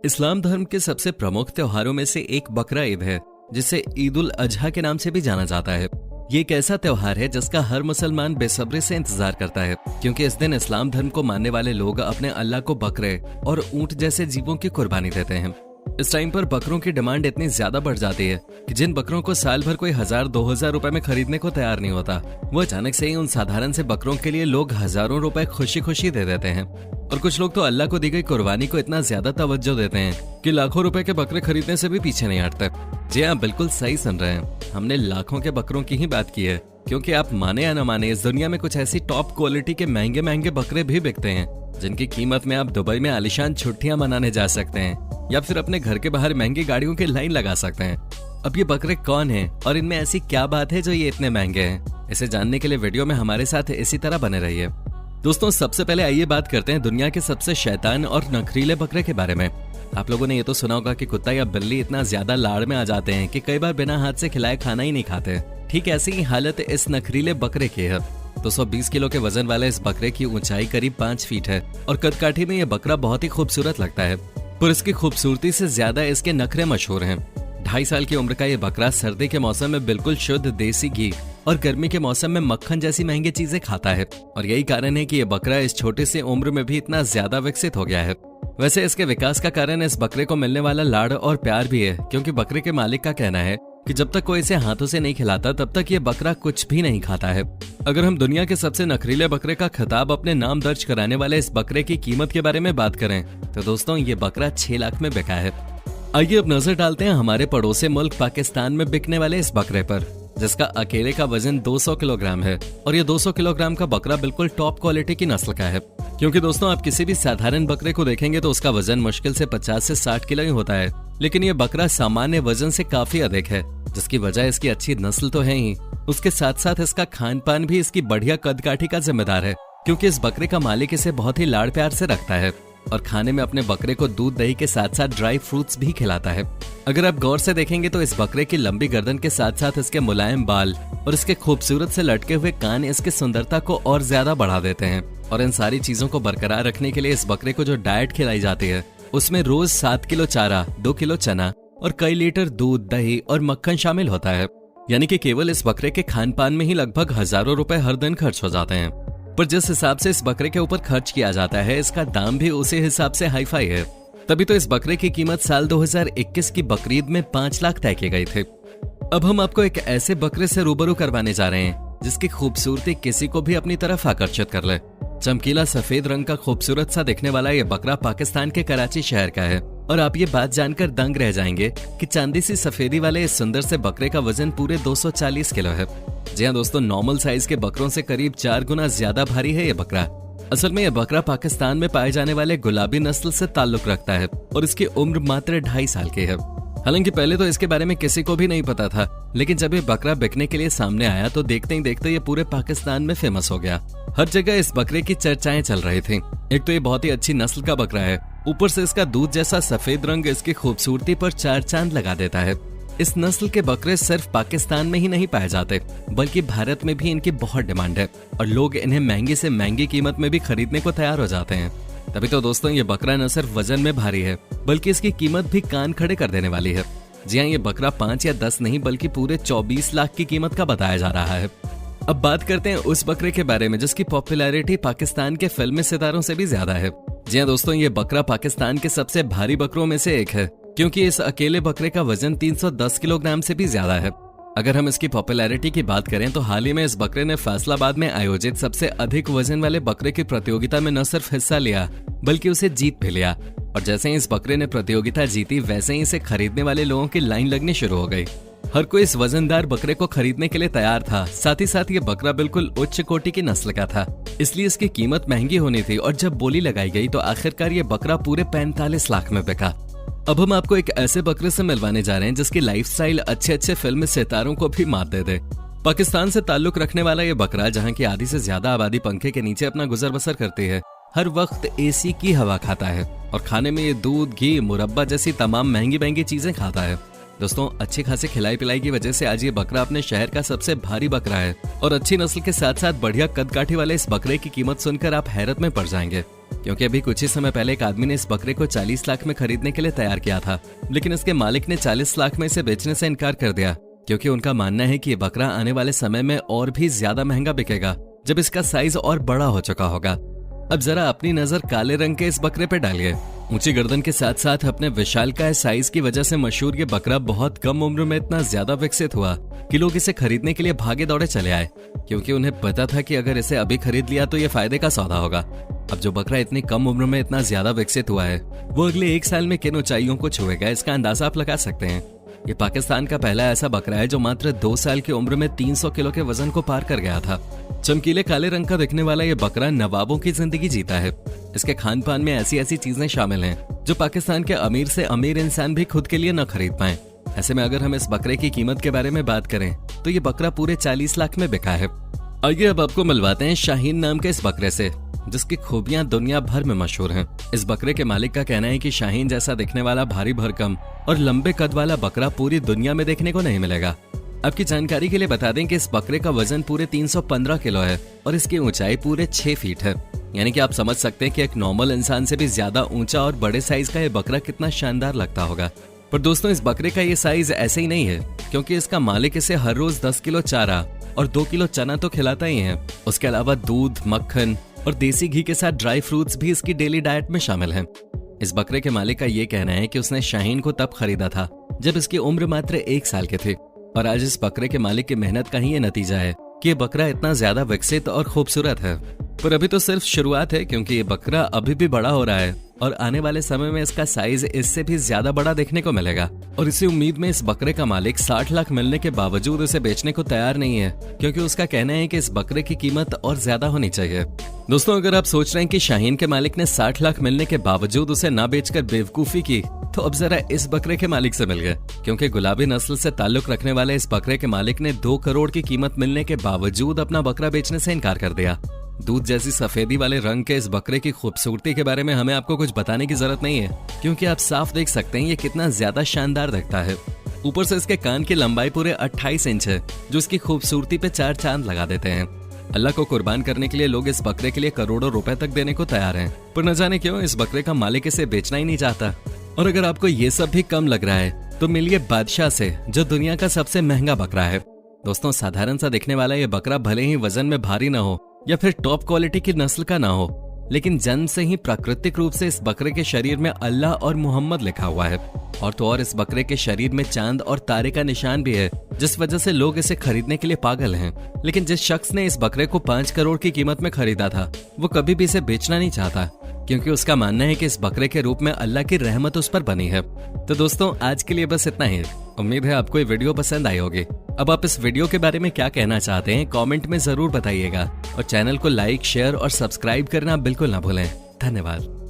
इस्लाम धर्म के सबसे प्रमुख त्योहारों में से एक बकरा ईद है, जिसे ईद उल अजहा के नाम से भी जाना जाता है। ये एक ऐसा त्योहार है जिसका हर मुसलमान बेसब्री से इंतजार करता है, क्योंकि इस दिन इस्लाम धर्म को मानने वाले लोग अपने अल्लाह को बकरे और ऊंट जैसे जीवों की कुर्बानी देते हैं। इस टाइम पर बकरों की डिमांड इतनी ज्यादा बढ़ जाती है कि जिन बकरों को साल भर कोई 1000-2000 रुपए में खरीदने को तैयार नहीं होता, वो अचानक से ही उन साधारण से बकरों के लिए लोग हजारों रुपए खुशी खुशी दे देते हैं। और कुछ लोग तो अल्लाह को दी गई कुर्बानी को इतना ज्यादा तवज्जो देते हैं कि लाखों रुपए के बकरे खरीदने से भी पीछे नहीं हटते। जी हाँ, बिल्कुल सही सुन रहे हैं, हमने लाखों के बकरों की ही बात की है, क्योंकि आप माने या न माने, इस दुनिया में कुछ ऐसी टॉप क्वालिटी के महंगे महंगे बकरे भी बिकते हैं जिनकी कीमत में आप दुबई में आलिशान छुट्टियां मनाने जा सकते हैं या फिर अपने घर के बाहर महंगी गाड़ियों की लाइन लगा सकते हैं। अब ये बकरे कौन हैं और इनमें ऐसी क्या बात है जो ये इतने महंगे हैं, इसे जानने के लिए वीडियो में हमारे साथ इसी तरह बने रहिए। दोस्तों, सबसे पहले आइए बात करते हैं दुनिया के सबसे शैतान और नखरीले बकरे के बारे में। आप लोगों ने ये तो सुना होगा कि कुत्ता या बिल्ली इतना ज्यादा लाड़ में आ जाते हैं कि कई बार बिना हाथ से खिलाए खाना ही नहीं खाते। ठीक ऐसी ही हालत इस नखरीले बकरे की है। 220 किलो के वजन वाले इस बकरे की ऊंचाई करीब 5 फीट है और कदकाठी में यह बकरा बहुत ही खूबसूरत लगता है, पर इसकी खूबसूरती से ज्यादा इसके नखरे मशहूर हैं। 2.5 साल की उम्र का ये बकरा सर्दी के मौसम में बिल्कुल शुद्ध देसी घी और गर्मी के मौसम में मक्खन जैसी महंगी चीजें खाता है, और यही कारण है कि ये बकरा इस छोटी सी उम्र में भी इतना ज्यादा विकसित हो गया है। वैसे इसके विकास का कारण इस बकरे को मिलने वाला लाड़ और प्यार भी है, क्योंकि बकरे के मालिक का कहना है कि जब तक कोई इसे हाथों से नहीं खिलाता तब तक ये बकरा कुछ भी नहीं खाता है। अगर हम दुनिया के सबसे नखरीले बकरे का खिताब अपने नाम दर्ज कराने वाले इस बकरे की कीमत के बारे में बात करें तो दोस्तों, ये बकरा 6 लाख में बिका है। आइए अब नजर डालते हैं हमारे पड़ोसी मुल्क पाकिस्तान में बिकने वाले इस बकरे पर, जिसका अकेले का वजन 200 किलोग्राम है, और ये 200 किलोग्राम का बकरा बिल्कुल टॉप क्वालिटी की नस्ल का है। क्योंकि दोस्तों, आप किसी भी साधारण बकरे को देखेंगे तो उसका वजन मुश्किल से 50 से 60 किलो ही होता है, लेकिन ये बकरा सामान्य वजन से काफी अधिक है, जिसकी वजह इसकी अच्छी नस्ल तो है ही, उसके साथ साथ इसका खान पान भी इसकी बढ़िया कदकाठी का जिम्मेदार है, क्योंकि इस बकरे का मालिक इसे बहुत ही लाड़ प्यार से रखता है और खाने में अपने बकरे को दूध दही के साथ साथ ड्राई फ्रूट्स भी खिलाता है। अगर आप गौर से देखेंगे तो इस बकरे की लंबी गर्दन के साथ साथ इसके मुलायम बाल और इसके खूबसूरत से लटके हुए कान इसकी सुंदरता को और ज्यादा बढ़ा देते हैं। और इन सारी चीजों को बरकरार रखने के लिए इस बकरे को जो डाइट खिलाई जाती है उसमें रोज 7 किलो चारा, 2 किलो चना और कई लीटर दूध, दही और मक्खन शामिल होता है। यानी कि केवल इस बकरे के खान पान में ही लगभग हजारों रुपए हर दिन खर्च हो जाते हैं। पर जिस हिसाब से इस बकरे के ऊपर खर्च किया जाता है, इसका दाम भी उसी हिसाब से हाई फाई है। तभी तो इस बकरे की कीमत साल 2021 की बकरीद में 5 लाख तय की गई थी। अब हम आपको एक ऐसे बकरे से रूबरू करवाने जा रहे हैं जिसकी खूबसूरती किसी को भी अपनी तरफ आकर्षित कर ले। चमकीला सफेद रंग का खूबसूरत सा दिखने वाला ये बकरा पाकिस्तान के कराची शहर का है, और आप ये बात जानकर दंग रह जाएंगे कि चांदी सी सफेदी वाले इस सुंदर से बकरे का वजन पूरे 240 किलो है। जी हाँ दोस्तों, नॉर्मल साइज के बकरों से करीब 4 गुना ज्यादा भारी है ये बकरा। असल में यह बकरा पाकिस्तान में पाए जाने वाले गुलाबी नस्ल से ताल्लुक रखता है और इसकी उम्र मात्र 2.5 साल की है। हालांकि पहले तो इसके बारे में किसी को भी नहीं पता था, लेकिन जब ये बकरा बिकने के लिए सामने आया तो देखते ही देखते ये पूरे पाकिस्तान में फेमस हो गया। हर जगह इस बकरे की चर्चाएं चल रही थी। एक तो ये बहुत ही अच्छी नस्ल का बकरा है, ऊपर से इसका दूध जैसा सफेद रंग इसकी खूबसूरती पर 4 चांद लगा देता है। इस नस्ल के बकरे सिर्फ पाकिस्तान में ही नहीं पाए जाते, बल्कि भारत में भी इनकी बहुत डिमांड है और लोग इन्हें महंगी से महंगी कीमत में भी खरीदने को तैयार हो जाते हैं। तभी तो दोस्तों, ये बकरा न सिर्फ वजन में भारी है, बल्कि इसकी कीमत भी कान खड़े कर देने वाली है। जी हाँ, ये बकरा 5 या 10 नहीं बल्कि पूरे 24 लाख की कीमत का बताया जा रहा है। अब बात करते हैं उस बकरे के बारे में जिसकी पॉपुलैरिटी पाकिस्तान के फिल्मी सितारों से भी ज्यादा है। जी हाँ दोस्तों, ये बकरा पाकिस्तान के सबसे भारी बकरों में से एक है, क्योंकि इस अकेले बकरे का वजन 310 किलोग्राम से भी ज्यादा है। अगर हम इसकी पॉपुलैरिटी की बात करें तो हाल ही में इस बकरे ने फैसलाबाद में आयोजित सबसे अधिक वजन वाले बकरे की प्रतियोगिता में न सिर्फ हिस्सा लिया बल्कि उसे जीत भी लिया। और जैसे ही इस बकरे ने प्रतियोगिता जीती, वैसे ही इसे खरीदने वाले लोगों की लाइन लगनी शुरू हो गई। हर कोई इस वजनदार बकरे को खरीदने के लिए तैयार था। साथ ही साथ ये बकरा बिल्कुल उच्च कोटि की नस्ल का था, इसलिए इसकी कीमत महंगी होनी थी, और जब बोली लगाई गई तो आखिरकार ये बकरा पूरे 45 लाख में बिका। अब हम आपको एक ऐसे बकरे से मिलवाने जा रहे हैं जिसकी लाइफस्टाइल अच्छे फिल्म सितारों को भी मात दे दे। पाकिस्तान से ताल्लुक रखने वाला ये बकरा, जहाँ की आधी से ज्यादा आबादी पंखे के नीचे अपना गुजर बसर करती है, हर वक्त एसी की हवा खाता है और खाने में ये दूध, घी, मुरब्बा जैसी तमाम महंगी महंगी चीजें खाता है। दोस्तों, अच्छी खासी खिलाई पिलाई की वजह से आज ये बकरा अपने शहर का सबसे भारी बकरा है, और अच्छी नस्ल के साथ साथ बढ़िया कदकाठी वाले इस बकरे की कीमत सुनकर आप हैरत में पड़ जाएंगे। क्योंकि अभी कुछ ही समय पहले एक आदमी ने इस बकरे को 40 लाख में खरीदने के लिए तैयार किया था, लेकिन इसके मालिक ने 40 लाख में इसे बेचने से इनकार कर दिया, क्योंकि उनका मानना है कि ये बकरा आने वाले समय में और भी ज्यादा महंगा बिकेगा जब इसका साइज और बड़ा हो चुका होगा। अब जरा अपनी नजर काले रंग के इस बकरे पे डालिए। ऊंची गर्दन के साथ साथ अपने विशालकाय साइज की वजह से मशहूर ये बकरा बहुत कम उम्र में इतना ज्यादा विकसित हुआ कि लोग इसे खरीदने के लिए भागे दौड़े चले आए, क्योंकि उन्हें पता था कि अगर इसे अभी खरीद लिया तो ये फायदे का सौदा होगा। अब जो बकरा इतनी कम उम्र में इतना ज्यादा विकसित हुआ है वो अगले 1 साल में किन ऊंचाइयों को छुएगा, इसका अंदाजा आप लगा सकते हैं। ये पाकिस्तान का पहला ऐसा बकरा है जो मात्र 2 साल की उम्र में 300 किलो के वजन को पार कर गया था। चमकीले काले रंग का दिखने वाला ये बकरा नवाबों की जिंदगी जीता है। इसके खान पान में ऐसी ऐसी चीजें शामिल हैं जो पाकिस्तान के अमीर से अमीर इंसान भी खुद के लिए न खरीद पाए। ऐसे में अगर हम इस बकरे की कीमत के बारे में बात करें तो ये बकरा पूरे 40 लाख में बिका है। आइए अब आपको मिलवाते हैं शाहीन नाम के इस बकरे से, जिसकी खूबियां दुनिया भर में मशहूर हैं। इस बकरे के मालिक का कहना है कि शाहीन जैसा दिखने वाला भारी भरकम और लंबे कद वाला बकरा पूरी दुनिया में देखने को नहीं मिलेगा। आपकी जानकारी के लिए बता दें कि इस बकरे का वजन पूरे 315 किलो है और इसकी ऊंचाई पूरे 6 फीट है। यानी कि आप समझ सकते हैं कि एक नॉर्मल इंसान से भी ज्यादा ऊंचा और बड़े साइज का ये बकरा कितना शानदार लगता होगा। पर दोस्तों, इस बकरे का ये साइज ऐसे ही नहीं है, क्योंकि इसका मालिक इसे हर रोज 10 किलो चारा और 2 किलो चना तो खिलाता ही है। उसके अलावा दूध, मक्खन और देसी घी के साथ ड्राई फ्रूट्स भी इसकी डेली डाइट में शामिल हैं। इस बकरे के मालिक का ये कहना है कि उसने शाहीन को तब खरीदा था जब इसकी उम्र मात्र 1 साल के थे, और आज इस बकरे के मालिक की मेहनत का ही ये नतीजा है कि ये बकरा इतना ज्यादा विकसित और खूबसूरत है। पर अभी तो सिर्फ शुरुआत है, क्योंकि ये बकरा अभी भी बड़ा हो रहा है और आने वाले समय में इसका साइज इससे भी ज्यादा बड़ा देखने को मिलेगा। और इसी उम्मीद में इस बकरे का मालिक 60 लाख मिलने के बावजूद इसे बेचने को तैयार नहीं है, क्योंकि उसका कहना है कि इस बकरे की कीमत और ज्यादा होनी चाहिए। दोस्तों, अगर आप सोच रहे हैं कि शाहीन के मालिक ने 60 लाख मिलने के बावजूद उसे ना बेचकर बेवकूफी की, तो अब जरा इस बकरे के मालिक से मिल गए, क्योंकि गुलाबी नस्ल से ताल्लुक रखने वाले इस बकरे के मालिक ने 2 करोड़ की कीमत मिलने के बावजूद अपना बकरा बेचने से इनकार कर दिया। दूध जैसी सफेदी वाले रंग के इस बकरे की खूबसूरती के बारे में हमें आपको कुछ बताने की जरूरत नहीं है, क्योंकि आप साफ देख सकते हैं ये कितना ज्यादा शानदार दिखता है। ऊपर से इसके कान की लंबाई पूरे 28 इंच है, जो इसकी खूबसूरती पे 4 चांद लगा देते हैं। अल्लाह को कुर्बान करने के लिए लोग इस बकरे के लिए करोड़ों रुपए तक देने को तैयार हैं, पर न जाने क्यों इस बकरे का मालिक इसे बेचना ही नहीं चाहता। और अगर आपको ये सब भी कम लग रहा है तो मिलिए बादशाह से, जो दुनिया का सबसे महंगा बकरा है। दोस्तों, साधारण सा दिखने वाला ये बकरा भले ही वजन में भारी ना हो या फिर टॉप क्वालिटी की नस्ल का ना हो, लेकिन जन्म से ही प्राकृतिक रूप से इस बकरे के शरीर में अल्लाह और मोहम्मद लिखा हुआ है। और तो और इस बकरे के शरीर में चांद और तारे का निशान भी है, जिस वजह से लोग इसे खरीदने के लिए पागल हैं। लेकिन जिस शख्स ने इस बकरे को 5 करोड़ की कीमत में खरीदा था, वो कभी भी इसे बेचना नहीं चाहता, क्योंकि उसका मानना है कि इस बकरे के रूप में अल्लाह की रहमत उस पर बनी है। तो दोस्तों, आज के लिए बस इतना ही। उम्मीद है आपको ये वीडियो पसंद आई होगी। अब आप इस वीडियो के बारे में क्या कहना चाहते हैं कमेंट में जरूर बताइएगा, और चैनल को लाइक, शेयर और सब्सक्राइब करना बिल्कुल ना भूलें। धन्यवाद।